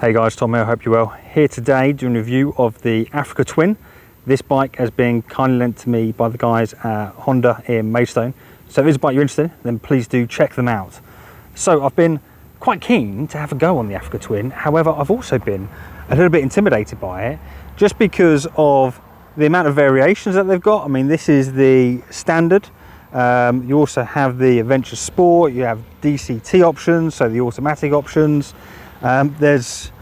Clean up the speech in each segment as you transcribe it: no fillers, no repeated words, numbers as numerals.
Hey guys, Tom here, I hope you're well. Here today doing a review of the Africa Twin. This bike has been kindly lent to me by the guys at Honda in Maidstone. So if it's a bike you're interested in, then please do check them out. So I've been quite keen to have a go on the Africa Twin. However, I've also been a little bit intimidated by it just because of the amount of variations that they've got. I mean, this is the standard. You also have the Adventure Sport, you have DCT options, so the automatic options. There's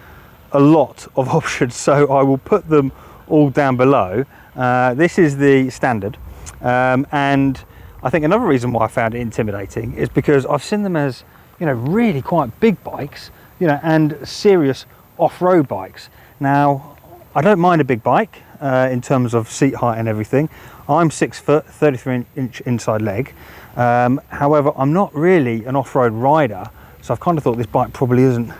a lot of options, so I will put them all down below. This is the standard, and I think another reason why I found it intimidating is because I've seen them as, you know, really quite big bikes, you know, and serious off-road bikes. Now, I don't mind a big bike in terms of seat height and everything. I'm 6 foot, 33-inch inside leg. However, I'm not really an off-road rider, so I've kind of thought this bike probably isn't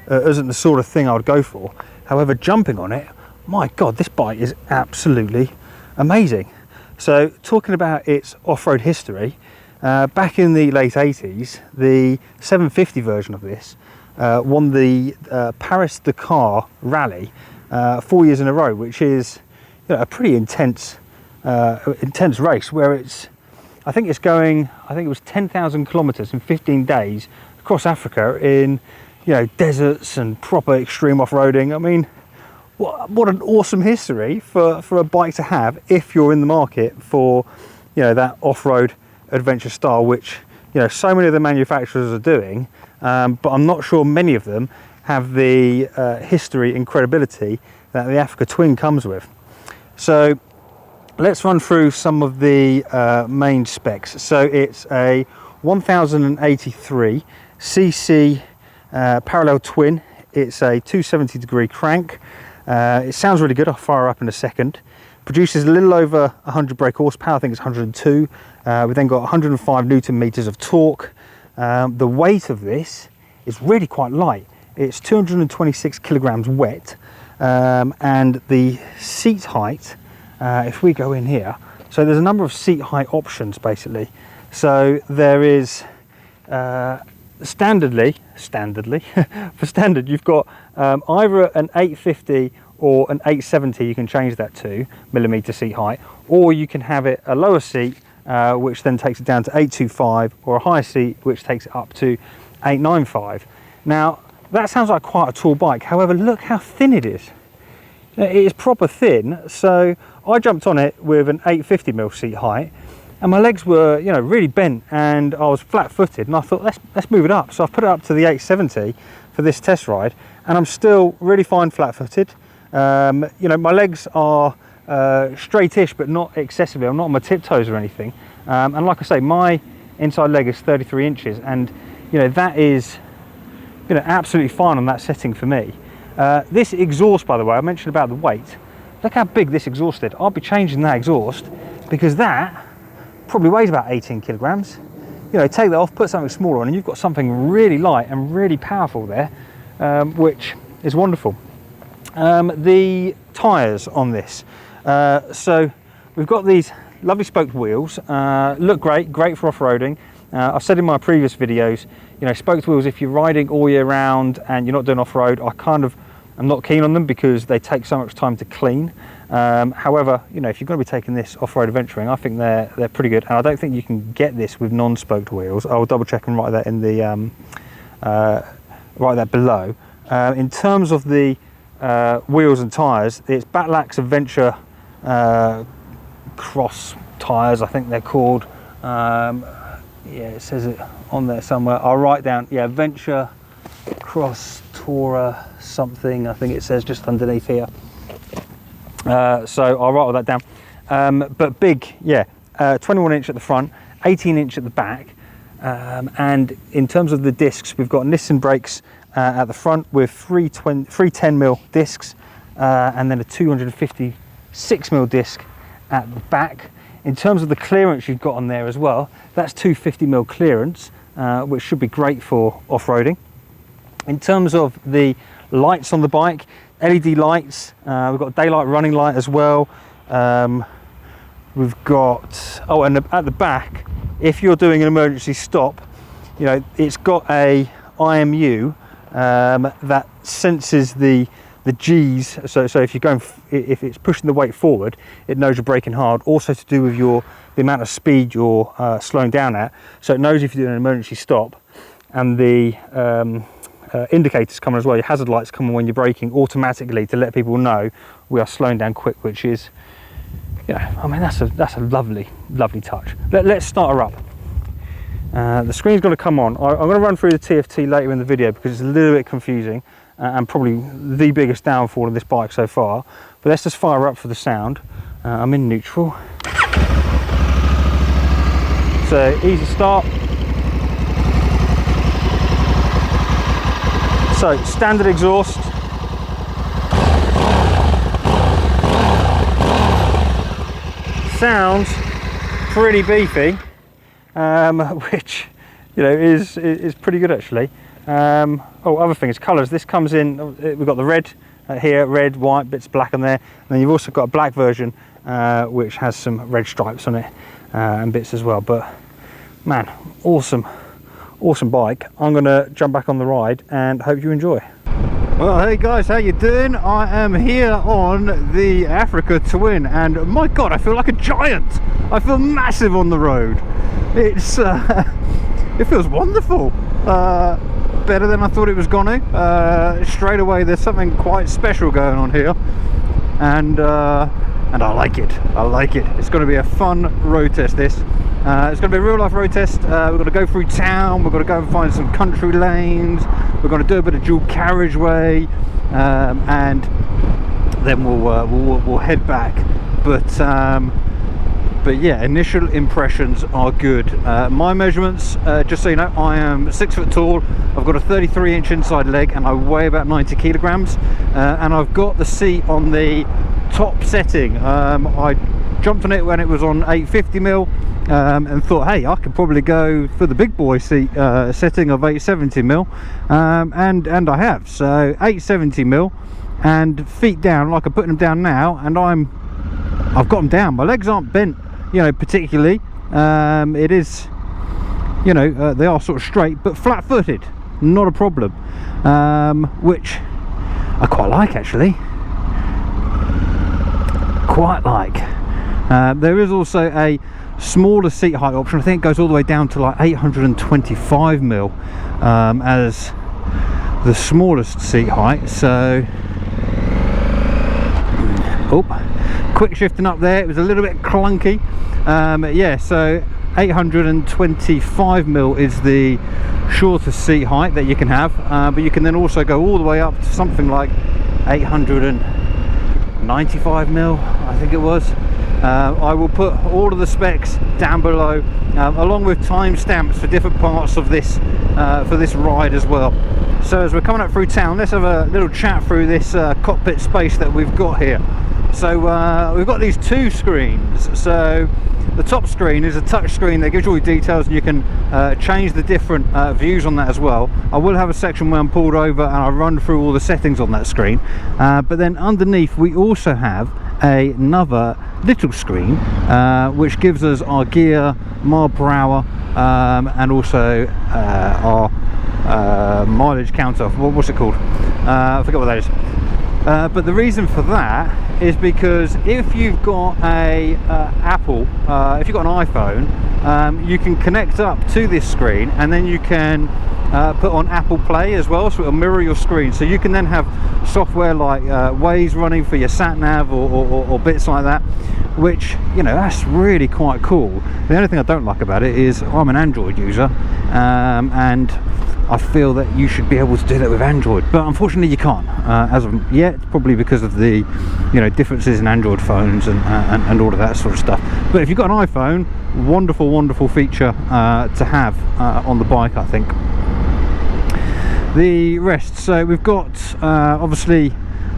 the sort of thing I would go for. However, jumping on it, my God, this bike is absolutely amazing. So talking about its off-road history, back in the late 80s, the 750 version of this won the Paris-Dakar Rally 4 years in a row, which is, you know, a pretty intense race where I think it was 10,000 kilometers in 15 days across Africa in, you know, deserts and proper extreme off-roading. I mean, what an awesome history for a bike to have if you're in the market for, you know, that off-road adventure style, which, you know, so many of the manufacturers are doing, but I'm not sure many of them have the history and credibility that the Africa Twin comes with. So let's run through some of the main specs. So it's a 1083 cc parallel twin. It's a 270-degree crank. It sounds really good. I'll fire up in a second. Produces a little over 100 brake horsepower. I think it's 102. We've then got 105 newton meters of torque. The weight of this is really quite light. It's 226 kilograms wet, and the seat height, if we go in here, so there's a number of seat height options basically. So there is standardly for standard you've got either an 850 or an 870, you can change that to millimeter seat height, or you can have it a lower seat which then takes it down to 825, or a higher seat which takes it up to 895. Now that sounds like quite a tall bike, however look how thin it is. It is proper thin. So I jumped on it with an 850mm seat height, and my legs were, you know, really bent, and I was flat-footed, and I thought let's move it up. So I've put it up to the 870 for this test ride, and I'm still really fine flat-footed. You know, my legs are straightish, but not excessively. I'm not on my tiptoes or anything. And like I say, my inside leg is 33 inches, and you know that is, you know, absolutely fine on that setting for me. This exhaust, by the way, I mentioned about the weight. Look how big this exhaust is. I'll be changing that exhaust because that probably weighs about 18 kilograms. You know, take that off, put something smaller on, and you've got something really light and really powerful there, which is wonderful. The tyres on this. So we've got these lovely spoked wheels. Look great for off-roading. I've said in my previous videos, you know, spoked wheels, if you're riding all year round and you're not doing off-road, I'm not keen on them because they take so much time to clean. However, you know, if you're going to be taking this off-road adventuring, I think they're pretty good, and I don't think you can get this with non-spoked wheels. I'll double check and write that in the write that below. In terms of the wheels and tyres, it's Batlax Adventure Cross tyres, I think they're called. Yeah, it says it on there somewhere. I'll write down, yeah, Adventure Cross Tourer something, I think it says just underneath here. So I'll write all that down. But big, yeah, 21 inch at the front, 18 inch at the back. And in terms of the discs, we've got Nissan brakes at the front with 310mm discs, and then a 256mm disc at the back. In terms of the clearance you've got on there as well, that's 250mm clearance, which should be great for off-roading. In terms of the lights on the bike, LED lights, we've got daylight running light as well. We've got, oh, and at the back, if you're doing an emergency stop, you know, it's got a IMU that senses the G's. So if you're going, if it's pushing the weight forward, it knows you're braking hard. Also to do with the amount of speed you're slowing down at. So it knows if you're doing an emergency stop, and the indicators come as well. Your hazard lights come on when you're braking automatically to let people know we are slowing down quick, which is, yeah, I mean, that's a lovely touch. Let's start her up. The screen's going to come on. I'm going to run through the TFT later in the video because it's a little bit confusing and probably the biggest downfall of this bike so far. But let's just fire her up for the sound. I'm in neutral. So easy start. So standard exhaust. Sounds pretty beefy, which, you know, is pretty good actually. Oh, other things, colours. This comes in. We've got the red here, red, white, bits black on there, and then you've also got a black version which has some red stripes on it and bits as well. But man, awesome bike. I'm gonna jump back on the ride and hope you enjoy. Well, hey guys, how you doing? I am here on the Africa Twin, and my god, I feel like a giant. I feel massive on the road. It's it feels wonderful. Better than I thought it was gonna. Straight away there's something quite special going on here, and I like it. It's going to be a fun road test, this. It's going to be a real life road test. We're going to go through town, we're going to go and find some country lanes, we're going to do a bit of dual carriageway, and then we'll head back. But yeah, initial impressions are good. My measurements, just so you know, I am 6 foot tall, I've got a 33-inch inside leg, and I weigh about 90 kilograms, and I've got the seat on the top setting. I jumped on it when it was on 850mm, and thought, hey, I could probably go for the big boy seat setting of 870mm, and I have. So 870mm, and feet down like I'm putting them down now, and I've got them down. My legs aren't bent, you know, particularly. It is, you know, they are sort of straight, but flat-footed, not a problem, which I quite like actually. There is also a smaller seat height option. I think it goes all the way down to like 825mm as the smallest seat height. So, oh, quick shifting up there. It was a little bit clunky. Yeah, so 825mm is the shortest seat height that you can have, but you can then also go all the way up to something like 895mm, I think it was. I will put all of the specs down below, along with timestamps for different parts of this for this ride as well. So as we're coming up through town, let's have a little chat through this cockpit space that we've got here. So we've got these two screens. So the top screen is a touch screen that gives you all your details, and you can change the different views on that as well. I will have a section where I'm pulled over and I run through all the settings on that screen, but then underneath we also have another little screen which gives us our gear, mile per hour, and also our mileage counter. What's it called? I forget what that is. But the reason for that is because if you've got a Apple, if you've got an iPhone, you can connect up to this screen, and then you can put on Apple Play as well, so it'll mirror your screen. So you can then have software like Waze running for your sat nav or bits like that, which, you know, that's really quite cool. The only thing I don't like about it is I'm an Android user, and I feel that you should be able to do that with Android, but unfortunately you can't as of yet, probably because of the, you know, differences in Android phones and all of that sort of stuff. But if you've got an iPhone, wonderful feature to have on the bike, I think. The rest, so we've got obviously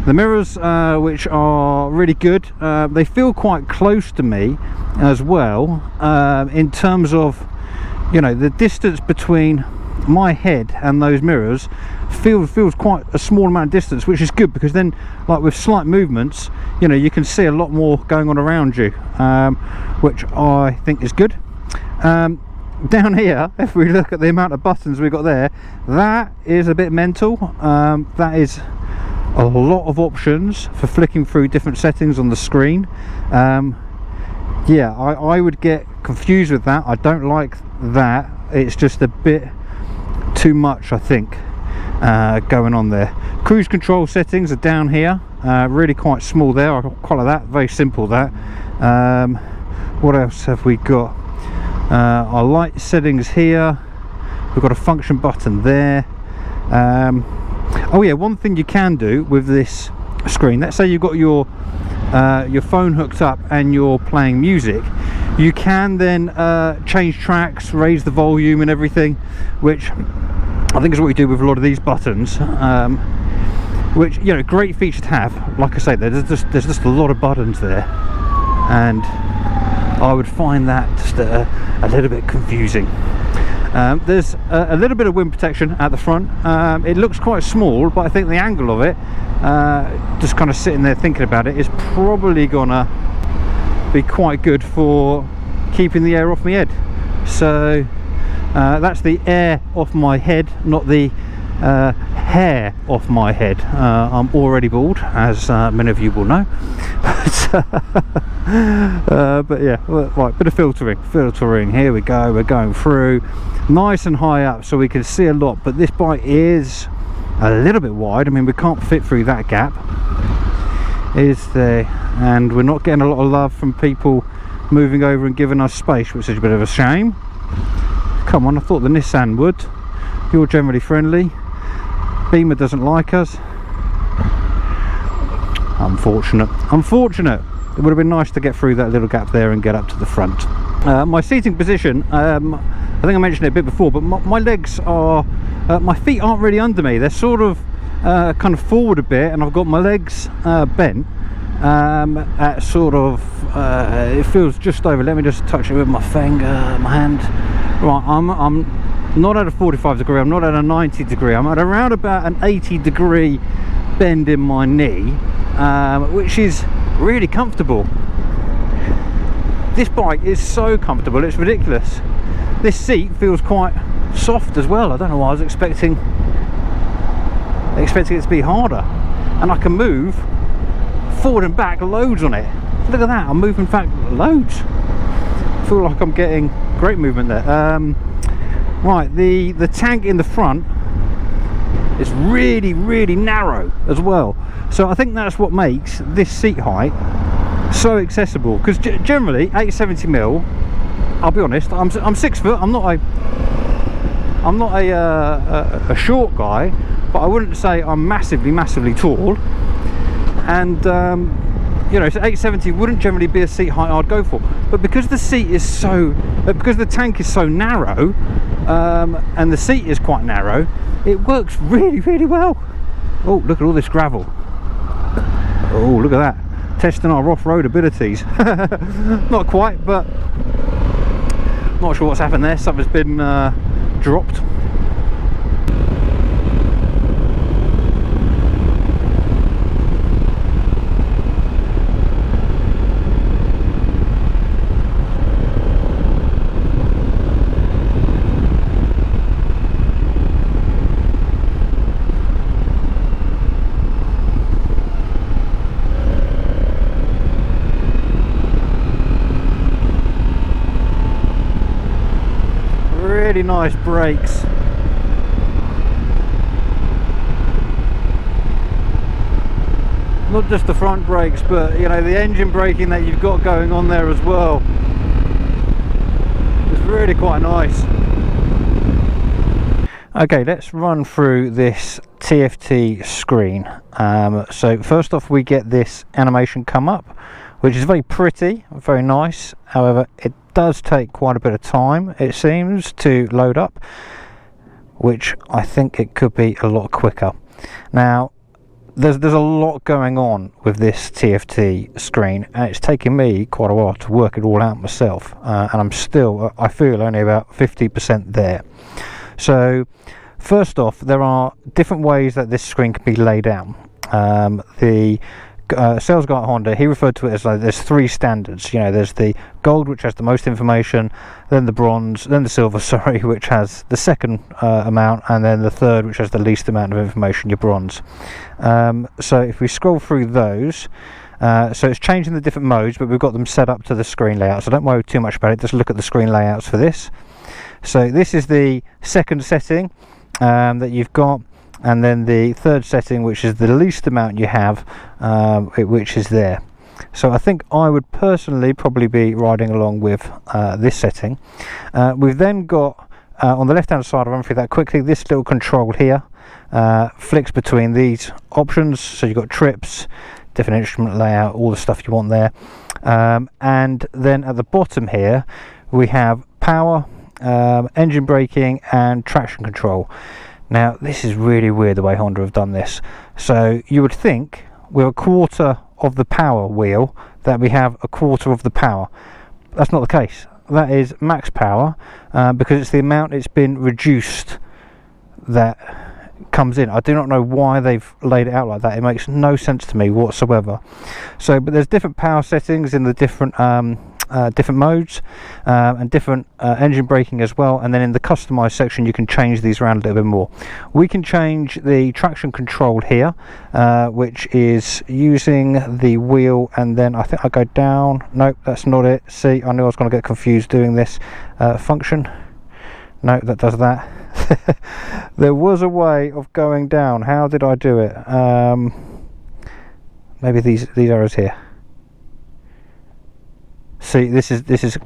the mirrors, which are really good. They feel quite close to me as well, in terms of, you know, the distance between my head and those mirrors feels quite a small amount of distance, which is good, because then, like with slight movements, you know, you can see a lot more going on around you, which I think is good. down here, if we look at the amount of buttons we've got there, that is a bit mental. That is a lot of options for flicking through different settings on the screen. Yeah, I would get confused with that. I don't like that. It's just a bit too much, I think, going on there. Cruise control settings are down here, really quite small there. I quite like that, very simple that. What else have we got? Our light settings here. We've got a function button there. Oh yeah, one thing you can do with this screen, let's say you've got your phone hooked up and you're playing music, you can then change tracks, raise the volume and everything, which I think is what you do with a lot of these buttons, which, you know, great feature to have. Like I say, there's just a lot of buttons there, and I would find that just a little bit confusing. There's a little bit of wind protection at the front. It looks quite small, but I think the angle of it, just kind of sitting there thinking about it, is probably gonna be quite good for keeping the air off my head. So that's the air off my head, not the hair off my head. I'm already bald, as many of you will know. But yeah, right, bit of filtering. Here we go, we're going through nice and high up so we can see a lot, but this bike is a little bit wide. I mean, we can't fit through that gap, is there? And we're not getting a lot of love from people moving over and giving us space, which is a bit of a shame. Come on, I thought the Nissan would. You're generally friendly. Beamer doesn't like us. Unfortunate. It would have been nice to get through that little gap there and get up to the front. My seating position, I think I mentioned it a bit before, but my legs are, my feet aren't really under me. They're sort of kind of forward a bit, and I've got my legs bent at sort of, it feels just over. Let me just touch it with my finger, my hand. Right, I'm not at a 45 degree, I'm not at a 90 degree, I'm at around about an 80 degree bend in my knee, which is really comfortable. This bike is so comfortable, it's ridiculous. This seat feels quite soft as well. I don't know why, I was expecting it to be harder. And I can move forward and back loads on it. Look at that, I'm moving back loads. I feel like I'm getting great movement there. Right, the tank in the front is really, really narrow as well. So I think that's what makes this seat height so accessible, because generally 870mm, I'll be honest, I'm 6 foot. I'm not a short guy, but I wouldn't say I'm massively tall. And you know, so 870 wouldn't generally be a seat height I'd go for. But because the seat is so, because the tank is so narrow, and the seat is quite narrow, it works really, really well. Oh, look at all this gravel. Oh, look at that. Testing our off-road abilities. Not quite, but not sure what's happened there. Something's been dropped. Really nice brakes. Not just the front brakes, but you know, the engine braking that you've got going on there as well. It's really quite nice. Okay, let's run through this TFT screen. So first off, we get this animation come up, which is very pretty, very nice. However, it does take quite a bit of time, it seems, to load up, which I think it could be a lot quicker. Now, there's a lot going on with this TFT screen, and it's taken me quite a while to work it all out myself, and I'm still, I feel, only about 50% there. So first off, there are different ways that this screen can be laid out. The sales guy at Honda, he referred to it as like there's 3 standards. You know, there's the gold, which has the most information, then the bronze, then the silver, sorry, which has the second amount, and then the third, which has the least amount of information, your bronze. So if we scroll through those, so it's changing the different modes, but we've got them set up to the screen layout, so don't worry too much about it, just look at the screen layouts for this. So this is the second setting that you've got, and then the third setting, which is the least amount you have, which is there. So I think I would personally probably be riding along with this setting. We've then got on the left hand side, I'll run through that quickly, this little control here flicks between these options, so you've got trips, different instrument layout, all the stuff you want there, and then at the bottom here we have power, engine braking and traction control. Now this is really weird the way Honda have done this. So you would think with a quarter of the power wheel that we have a quarter of the power. That's not the case. That is max power, because it's the amount it's been reduced that comes in. I do not know why they've laid it out like that. It makes no sense to me whatsoever. So but there's different power settings in the different different modes, and different engine braking as well, and then in the customized section you can change these around a little bit more. We can change the traction control here, which is using the wheel, and then I think I go down. Nope, that's not it. See, I knew I was going to get confused doing this. Function, no, that does that. There was a way of going down. How did I do it? Maybe these arrows here. See, this is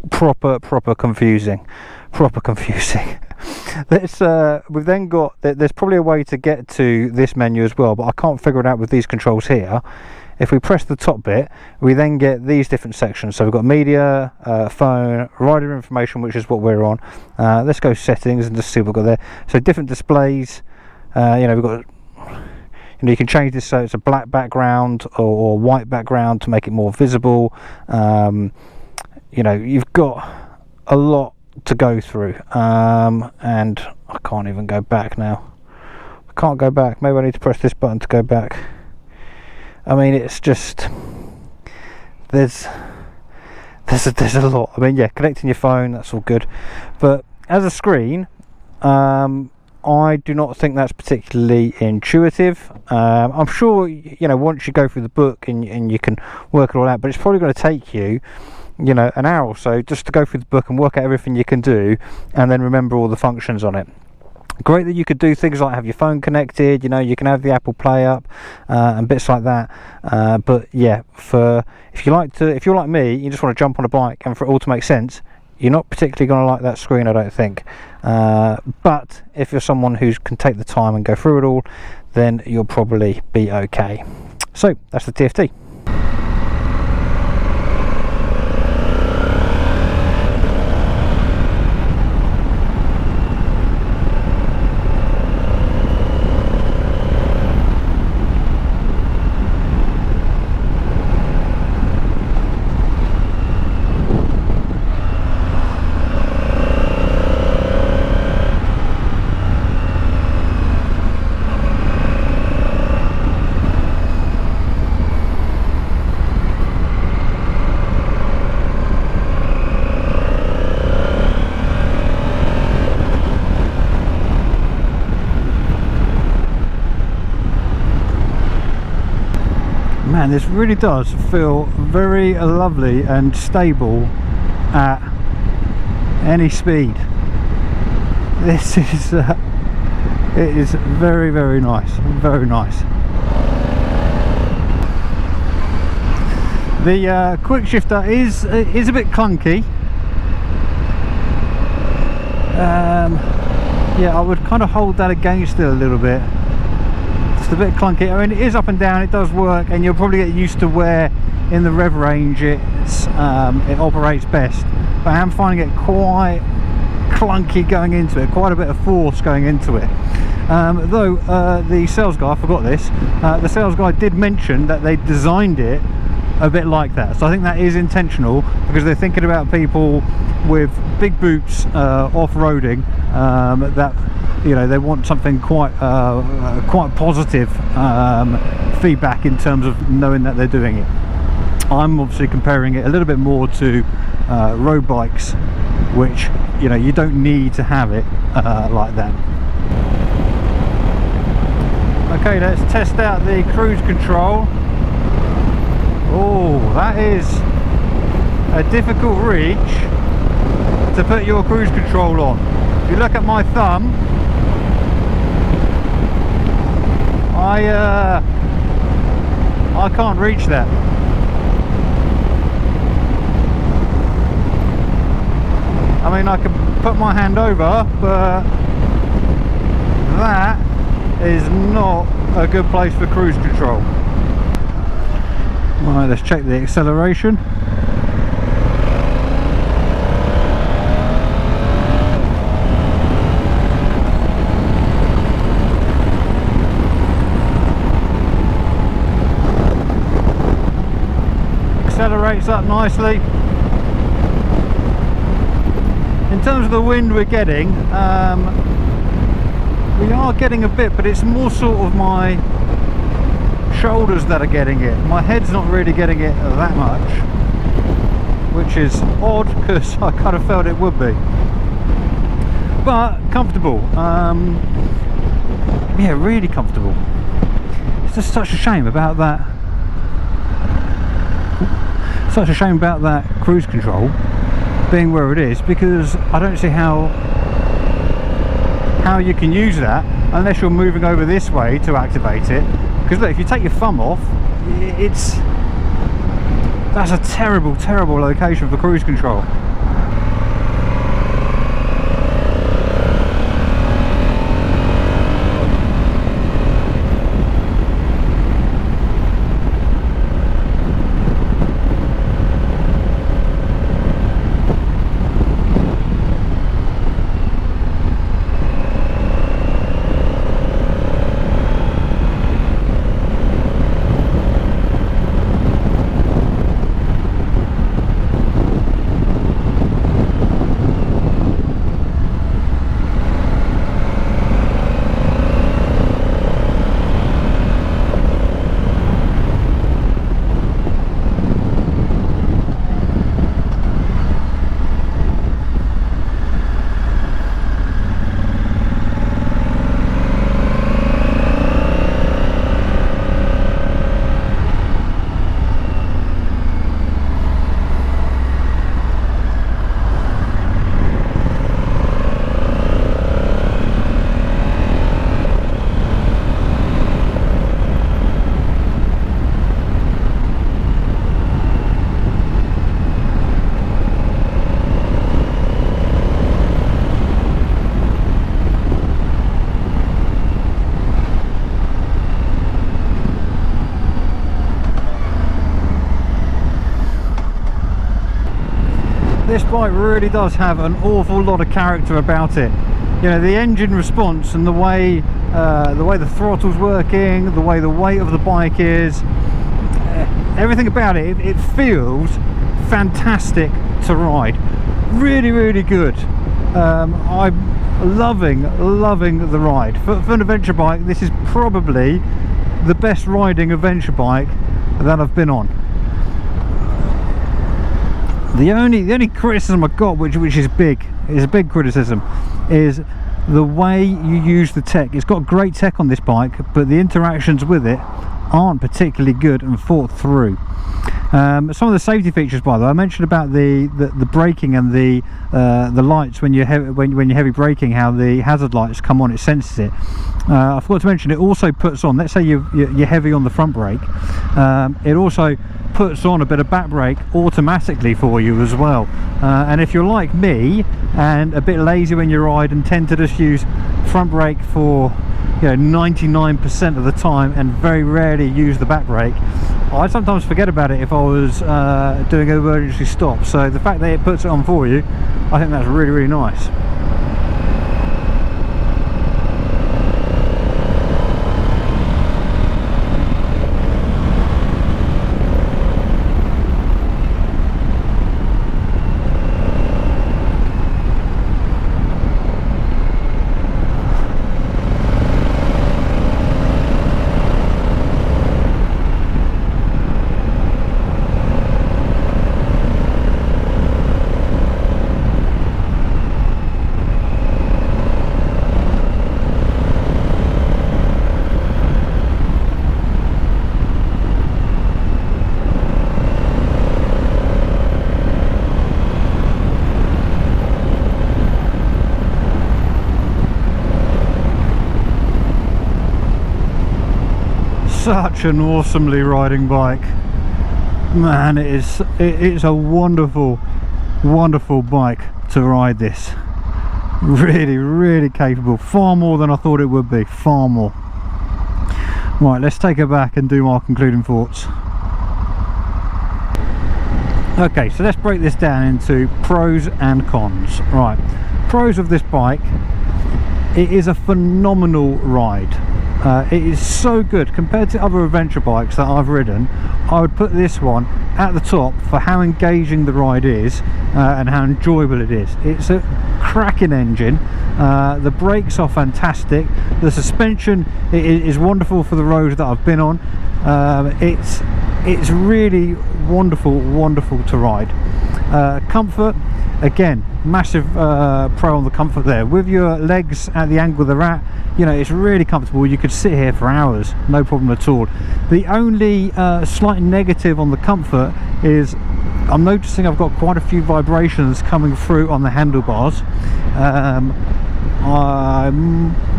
proper confusing. We've then got, there's probably a way to get to this menu as well, but I can't figure it out with these controls here. If we press the top bit, we then get these different sections. So we've got media, phone, rider information, which is what we're on. Let's go settings and just see what we've got there. So different displays. You know, we've got, you can change this so it's a black background or white background to make it more visible. You know, you've got a lot to go through, and I can't even go back now. I can't go back. Maybe I need to press this button to go back. I mean, it's just there's a lot. I mean, yeah, connecting your phone, that's all good, but as a screen, I do not think that's particularly intuitive. I'm sure, you know, once you go through the book and you can work it all out, but it's probably going to take you, you know, an hour or so just to go through the book and work out everything you can do and then remember all the functions on it. Great that you could do things like have your phone connected, you know, you can have the Apple Play up and bits like that, but yeah, if you're like me, you just want to jump on a bike and for it all to make sense, you're not particularly going to like that screen, I don't think. But if you're someone who can take the time and go through it all, then you'll probably be okay. So that's the TFT. Man, this really does feel very lovely and stable at any speed. This is it is very nice, very nice. The quick shifter is a bit clunky. Yeah, I would kind of hold that against it a little bit. It's a bit clunky. I mean, it is up and down, it does work, and you'll probably get used to where in the rev range it operates best, but I am finding it quite clunky going into it, quite a bit of force going into it. Though the sales guy, I forgot this, the sales guy did mention that they designed it a bit like that, so I think that is intentional because they're thinking about people with big boots off-roading, that, you know, they want something quite positive feedback in terms of knowing that they're doing it. I'm obviously comparing it a little bit more to road bikes, which, you know, you don't need to have it like that. Okay, let's test out the cruise control. Oh, that is a difficult reach to put your cruise control on. If you look at my thumb, I can't reach that. I mean, I can put my hand over, but that is not a good place for cruise control. Right, let's check the acceleration. Accelerates up nicely. In terms of the wind we're getting, we are getting a bit, but it's more sort of my shoulders that are getting it. My head's not really getting it that much, which is odd because I kind of felt it would be. But comfortable. Yeah, really comfortable. It's just such a shame about that. Such a shame about that cruise control being where it is, because I don't see how you can use that unless you're moving over this way to activate it. Because look, if you take your thumb off, that's a terrible location for cruise control. This bike really does have an awful lot of character about it. You know, the engine response and the way the throttle's working, the way the weight of the bike is, everything about it, it feels fantastic to ride. Really good. I'm loving the ride. For an adventure bike, this is probably the best riding adventure bike that I've been on. The only criticism I've got, which is a big criticism, is the way you use the tech. It's got great tech on this bike, but the interactions with it aren't particularly good and thought through. Some of the safety features, by the way, I mentioned about the braking and the lights when you're heavy braking, how the hazard lights come on, it senses it. I forgot to mention, it also puts on, let's say you're heavy on the front brake, it also puts on a bit of back brake automatically for you as well. And if you're like me and a bit lazy when you ride and tend to just use front brake for 99% of the time and very rarely use the back brake, I sometimes forget about it if I was doing an emergency stop. So the fact that it puts it on for you, I think that's really nice. such an awesomely riding bike, man. It's a wonderful bike to ride. This really capable, far more than I thought it would be, far more. Right, let's take it back and do my concluding thoughts. Okay, so let's break this down into pros and cons. Right, pros of this bike: it is a phenomenal ride. It is so good compared to other adventure bikes that I've ridden. I would put this one at the top for how engaging the ride is and how enjoyable it is. It's a cracking engine. The brakes are fantastic. The suspension is wonderful for the roads that I've been on. It's really wonderful to ride. Comfort, again, massive pro on the comfort there. With your legs at the angle they're at, you know, it's really comfortable. You could sit here for hours, no problem at all. The only slight negative on the comfort is I'm noticing I've got quite a few vibrations coming through on the handlebars.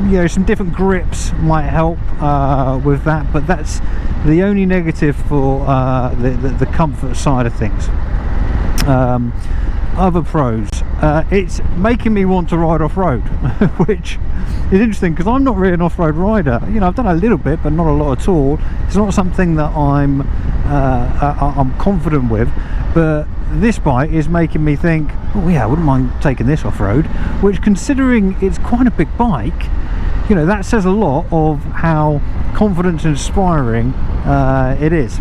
You know, some different grips might help with that, but that's the only negative for the comfort side of things. Other pros, it's making me want to ride off-road, which is interesting because I'm not really an off-road rider. You know, I've done a little bit, but not a lot at all. It's not something that I'm confident with, but this bike is making me think, oh yeah, I wouldn't mind taking this off-road, which, considering it's quite a big bike, you know, that says a lot of how confidence inspiring it is.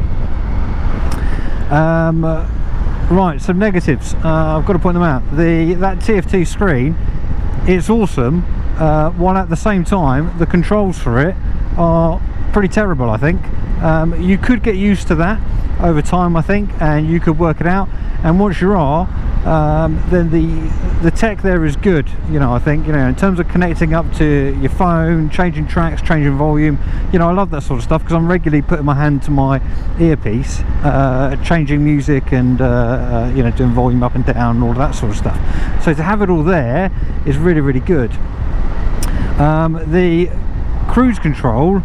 Right, some negatives. I've got to point them out. That TFT screen, it's awesome, while at the same time the controls for it are pretty terrible, I think. You could get used to that over time, I think, and you could work it out, and once you are, then the tech there is good, you know. I think, you know, in terms of connecting up to your phone, changing tracks, changing volume, you know, I love that sort of stuff because I'm regularly putting my hand to my earpiece, changing music and you know, doing volume up and down and all that sort of stuff. So to have it all there is really good. The cruise control,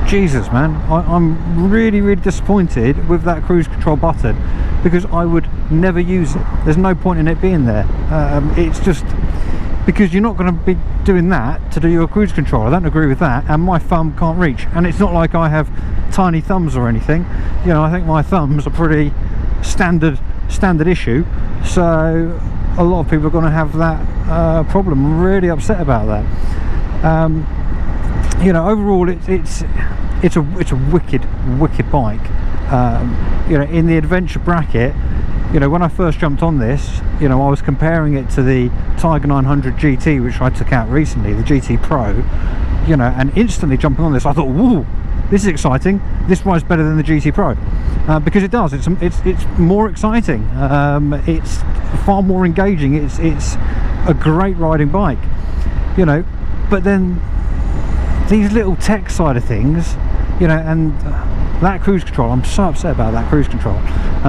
Jesus man, I'm really disappointed with that cruise control button, because I would never use it. There's no point in it being there. It's just because you're not going to be doing that to do your cruise control. I don't agree with that, and my thumb can't reach, and it's not like I have tiny thumbs or anything. You know, I think my thumbs are pretty standard issue, so a lot of people are going to have that problem. I'm really upset about that. You know, overall it's a wicked bike. You know, in the adventure bracket, you know, when I first jumped on this, you know, I was comparing it to the Tiger 900 GT, which I took out recently, the GT Pro, you know, and instantly jumping on this, I thought, whoa, this is exciting. This rides better than the GT Pro, because it does. It's more exciting. It's far more engaging. It's a great riding bike, you know. But then these little tech side of things, you know, and that cruise control, I'm so upset about that cruise control.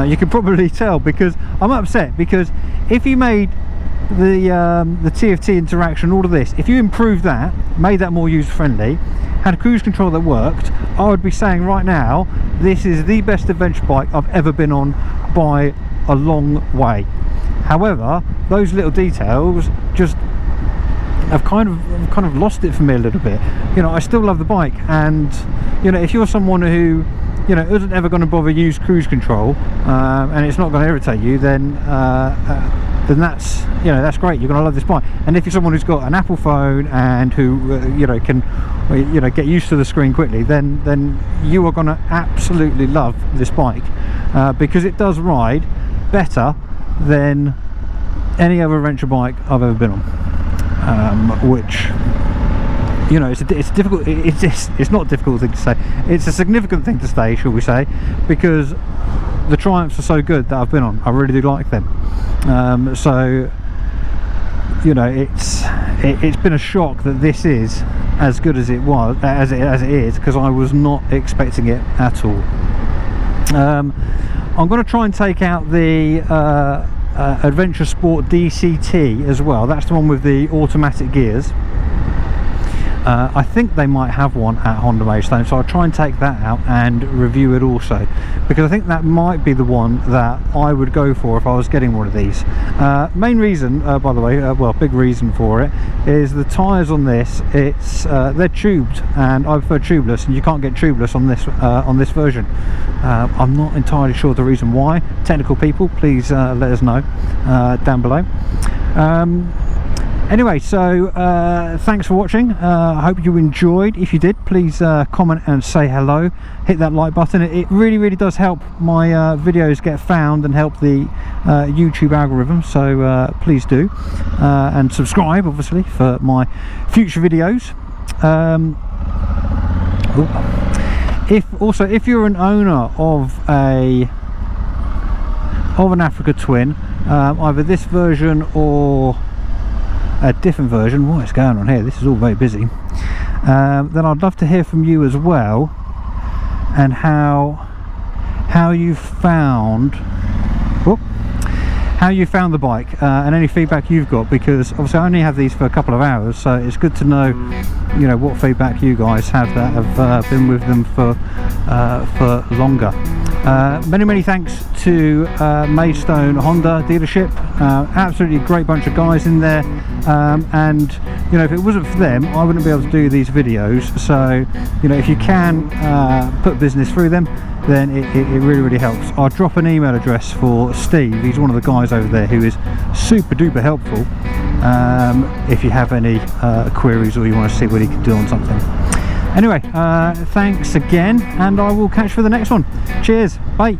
You can probably tell, because I'm upset, because if you made the TFT interaction, all of this, if you improved that, made that more user friendly, had a cruise control that worked, I would be saying right now, this is the best adventure bike I've ever been on by a long way. However, those little details just have kind of lost it for me a little bit. You know, I still love the bike, and you know, if you're someone who, you know, isn't ever going to bother use cruise control, and it's not going to irritate you, then that's, you know, that's great. You're going to love this bike. And if you're someone who's got an Apple phone and who you know, can, you know, get used to the screen quickly, then you are going to absolutely love this bike, because it does ride better than any other adventure bike I've ever been on. Which, you know, it's difficult. It's not a difficult thing to say. It's a significant thing to say, shall we say, because the Triumphs are so good that I've been on. I really do like them. So, you know, it's been a shock that this is as good as it was, as it is, because I was not expecting it at all. I'm going to try and take out the Adventure Sport DCT as well. That's the one with the automatic gears. I think they might have one at Honda Maidstone, so I'll try and take that out and review it also, because I think that might be the one that I would go for if I was getting one of these. Main reason, by the way, well, big reason for it is the tyres on this. It's they're tubed, and I prefer tubeless, and you can't get tubeless on this version. I'm not entirely sure the reason why. Technical people, please let us know down below. Anyway, so thanks for watching. I hope you enjoyed. If you did, please comment and say hello. Hit that like button. It really does help my videos get found and help the YouTube algorithm, so please do. And subscribe, obviously, for my future videos. If you're an owner of an Africa Twin, either this version or a different version, what is going on here, this is all very busy, then I'd love to hear from you as well, and how you found the bike, and any feedback you've got, because obviously I only have these for a couple of hours, so it's good to know, you know, what feedback you guys have that have been with them for longer. Many thanks to Maidstone Honda dealership. Absolutely great bunch of guys in there, and you know, if it wasn't for them, I wouldn't be able to do these videos. So you know, if you can put business through them, then it really helps. I'll drop an email address for Steve. He's one of the guys over there who is super duper helpful if you have any queries, or you want to see what he can do on something. Anyway, thanks again, and I will catch you for the next one. Cheers, bye.